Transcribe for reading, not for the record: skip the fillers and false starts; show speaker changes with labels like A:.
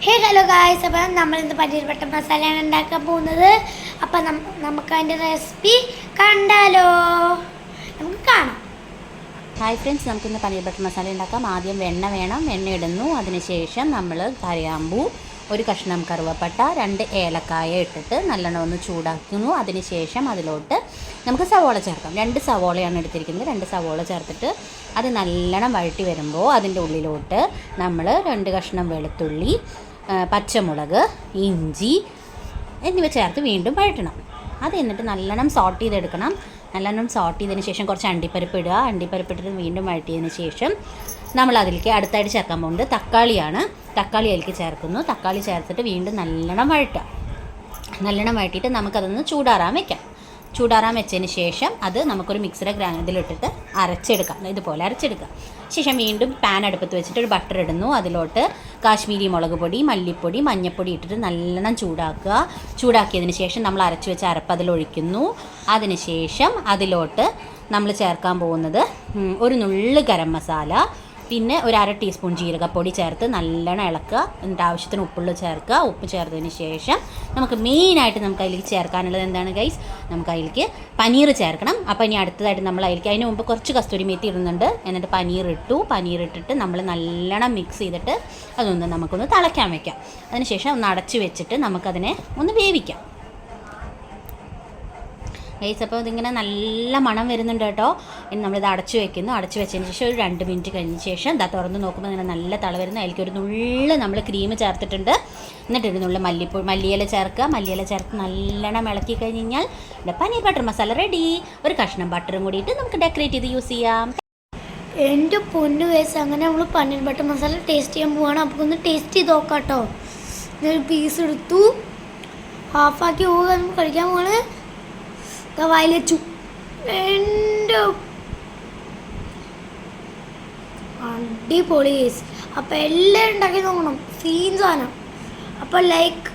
A: ഹേ hello guys, അപ്പം നമ്മളിന്ന് paneer butter മസാലയാണ് ഉണ്ടാക്കാൻ പോകുന്നത്. അപ്പം നമുക്ക് അതിൻ്റെ റെസിപ്പി കണ്ടാലോ? നമുക്ക് കാണാം.
B: ഹായ് ഫ്രണ്ട്സ്, നമുക്കിന്ന് പനീർ ബട്ടർ മസാല ഉണ്ടാക്കാം. ആദ്യം വെണ്ണ വേണം. വെണ്ണ ഇടുന്നു. അതിനുശേഷം നമ്മൾ കറിയാമ്പൂ, ഒരു കഷ്ണം കറുവപ്പട്ട, 2 ഏലക്കായ ഇട്ടിട്ട് നല്ലോണം ഒന്ന് ചൂടാക്കുന്നു. അതിനുശേഷം അതിലോട്ട് നമുക്ക് സവോള ചേർക്കാം. 2 സവോളയാണ് എടുത്തിരിക്കുന്നത്. 2 സവോള ചേർത്തിട്ട് അത് നല്ലോണം വഴറ്റി വരുമ്പോൾ അതിൻ്റെ ഉള്ളിലോട്ട് നമ്മൾ 2 കഷ്ണം വെളുത്തുള്ളി, പച്ചമുളക്, ഇഞ്ചി എന്നിവ ചേർത്ത് വീണ്ടും വഴറ്റണം. അത് എന്നിട്ട് നല്ലോണം സോട്ട് ചെയ്തെടുക്കണം. നല്ലോണം സോട്ട് ചെയ്തതിന് ശേഷം കുറച്ച് അണ്ടിപ്പരിപ്പ് ഇടുക. അണ്ടിപ്പരിപ്പ് ഇട്ടിട്ട് വീണ്ടും വഴറ്റിയതിന് ശേഷം നമ്മൾ അതിലേക്ക് അടുത്തായിട്ട് ചേർക്കാൻ പോകുന്നത് തക്കാളിയാണ്. തക്കാളി അതിലേക്ക് ചേർക്കുന്നു. തക്കാളി ചേർത്തിട്ട് വീണ്ടും നല്ലോണം വഴറ്റുക. നല്ലോണം വഴറ്റിയിട്ട് നമുക്കതൊന്ന് ചൂടാറാൻ വെക്കാം. ചൂടാറാൻ വെച്ചതിന് ശേഷം അത് നമുക്കൊരു മിക്സിയുടെ ഇതിലിട്ടിട്ട് അരച്ചെടുക്കാം. ഇതുപോലെ അരച്ചെടുക്കുക. ശേഷം വീണ്ടും പാൻ അടുപ്പത്ത് വെച്ചിട്ട് ഒരു ബട്ടർ ഇടുന്നു. അതിലോട്ട് കാശ്മീരി മുളക് പൊടി, മല്ലിപ്പൊടി, മഞ്ഞൾപ്പൊടി ഇട്ടിട്ട് നല്ലോണം ചൂടാക്കുക. ചൂടാക്കിയതിന് ശേഷം നമ്മൾ അരച്ച് വെച്ച അരപ്പ് അതിലൊഴിക്കുന്നു. അതിന് ശേഷം അതിലോട്ട് നമ്മൾ ചേർക്കാൻ പോകുന്നത് ഒരു നുള്ള് ഗരം മസാല, പിന്നെ ഒരു 1/2 ടീസ്പൂൺ ജീരകപ്പൊടി ചേർത്ത് നല്ലോണം ഇളക്കുക. എന്നിട്ട് ആവശ്യത്തിന് ഉപ്പുള്ള ചേർക്കുക. ഉപ്പ് ചേർത്തതിന് ശേഷം നമുക്ക് മെയിനായിട്ട് നമുക്ക് അതിലേക്ക് ചേർക്കാനുള്ളത് എന്താണ് ഗൈസ്? നമുക്ക് അതിലേക്ക് പനീർ ചേർക്കണം. അപ്പോൾ ഇനി അടുത്തതായിട്ട് നമ്മൾ അതിന് മുമ്പ് കുറച്ച് കസ്തൂരി മേത്തി ഇടുന്നുണ്ട്. എന്നിട്ട് പനീർ ഇട്ടിട്ട് നമ്മൾ നല്ലോണം മിക്സ് ചെയ്തിട്ട് അതൊന്ന് നമുക്കൊന്ന് തിളയ്ക്കാൻ വയ്ക്കാം. അതിനുശേഷം ഒന്ന് അടച്ച് വെച്ചിട്ട് നമുക്കതിനെ ഒന്ന് വേവിക്കാം. ഗൈസ്, അപ്പോൾ ഇതിങ്ങനെ നല്ല മണം വരുന്നുണ്ട് കേട്ടോ. ഇനി നമ്മളിത് അടച്ചു വെക്കുന്നു. അടച്ചു വെച്ചതിന് ശേഷം ഒരു 2 മിനിറ്റ് കഴിഞ്ഞ ശേഷം ഇതാ തുറന്ന് നോക്കുമ്പോൾ ഇങ്ങനെ നല്ല തള വരുന്നു. അതിലേക്ക് ഒരു നുള്ള് നമ്മൾ ക്രീം ചേർത്തിട്ടുണ്ട്. എന്നിട്ട് ഒരു നുള്ള് മല്ലിയില ചേർക്കുക. മല്ലിയില ചേർത്ത് നല്ലോണം ഇളക്കി കഴിഞ്ഞ് കഴിഞ്ഞാൽ ഇവിടെ പനീർ ബട്ടർ മസാല റെഡി. ഒരു കഷ്ണം ബട്ടറും കൂടിയിട്ട് നമുക്ക് ഡെക്കറേറ്റ് ചെയ്ത് യൂസ് ചെയ്യാം.
A: എൻ്റെ പൊന്നു ഗൈസ്, അങ്ങനെ നമ്മൾ പനീർ ബട്ടർ മസാല ടേസ്റ്റ് ചെയ്യാൻ പോവുകയാണ്. അപ്പോൾ ഒന്ന് ടേസ്റ്റ് ചെയ്ത് നോക്കാം കേട്ടോ. ഇതൊരു പീസ് എടുത്തു, ഹാഫാക്കി പോവുക. നമുക്ക് കഴിക്കാൻ പോവാണ്. വായിലെച്ചു. എൻ്റെ അടിപൊളി. അപ്പോൾ എല്ലാവരും ഉണ്ടാക്കി നോക്കണം. സീൻ സാധനം. അപ്പോൾ ലൈക്ക്